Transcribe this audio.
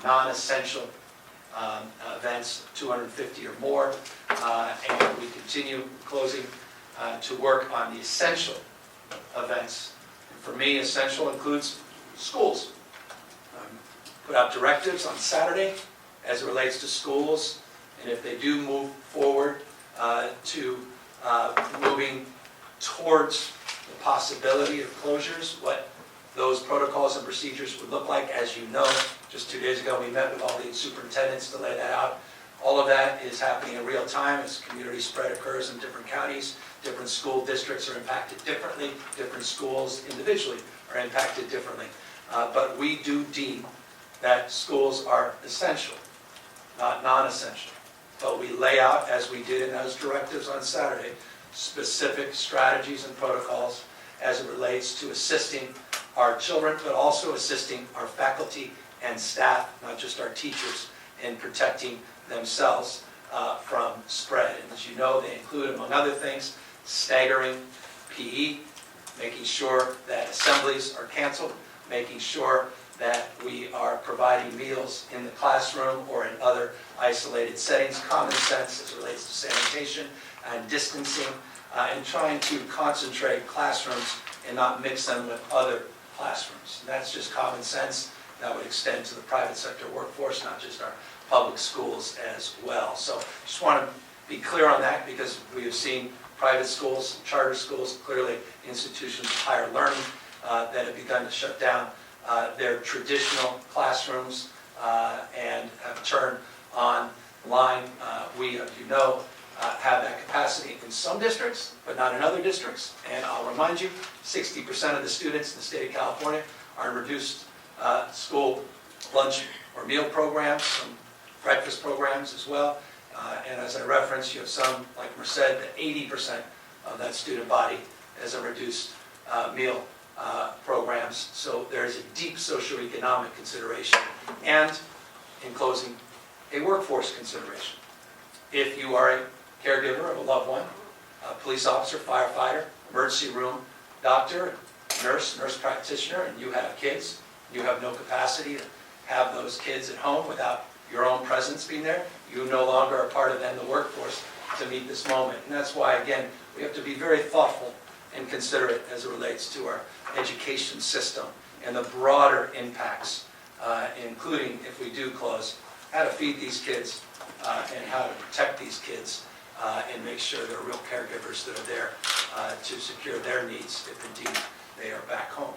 non-essential events, 250 or more, and we continue closing to work on the essential events. And for me, essential includes schools. Put out directives on Saturday as it relates to schools, and if they do move forward to moving towards the possibility of closures, what those protocols and procedures would look like. As you know, just 2 days ago we met with all the superintendents to lay that out. All of that is happening in real time as community spread occurs in different counties. Different school districts are impacted differently. Different schools individually are impacted differently. But we do deem that schools are essential, not non-essential. But we lay out, as we did in those directives on Saturday, specific strategies and protocols as it relates to assisting our children, but also assisting our faculty and staff, not just our teachers, in protecting themselves from spread. And as you know, they include, among other things, staggering PE, making sure that assemblies are canceled, making sure that we are providing meals in the classroom or in other isolated settings, common sense as it relates to sanitation and distancing, and trying to concentrate classrooms and not mix them with other classrooms. And that's just common sense. That would extend to the private sector workforce, not just our public schools as well. So just want to be clear on that, because we have seen private schools, charter schools, clearly institutions of higher learning that have begun to shut down their traditional classrooms and have turned online. We, as you know, have that capacity in some districts, but not in other districts. And I'll remind you, 60% of the students in the state of California are in reduced school lunch or meal programs, some breakfast programs as well. And as I referenced, you have some, like Merced, that 80% of that student body is a reduced meal programs. So there's a deep socioeconomic consideration. And, in closing, a workforce consideration. If you are a caregiver of a loved one, a police officer, firefighter, emergency room doctor, nurse practitioner, and you have kids, you have no capacity to have those kids at home without your own presence being there, you no longer are part of then the workforce to meet this moment. And that's why, again, we have to be very thoughtful and considerate as it relates to our education system and the broader impacts, including, if we do close, how to feed these kids and how to protect these kids and make sure there are real caregivers that are there to secure their needs if indeed they are back home.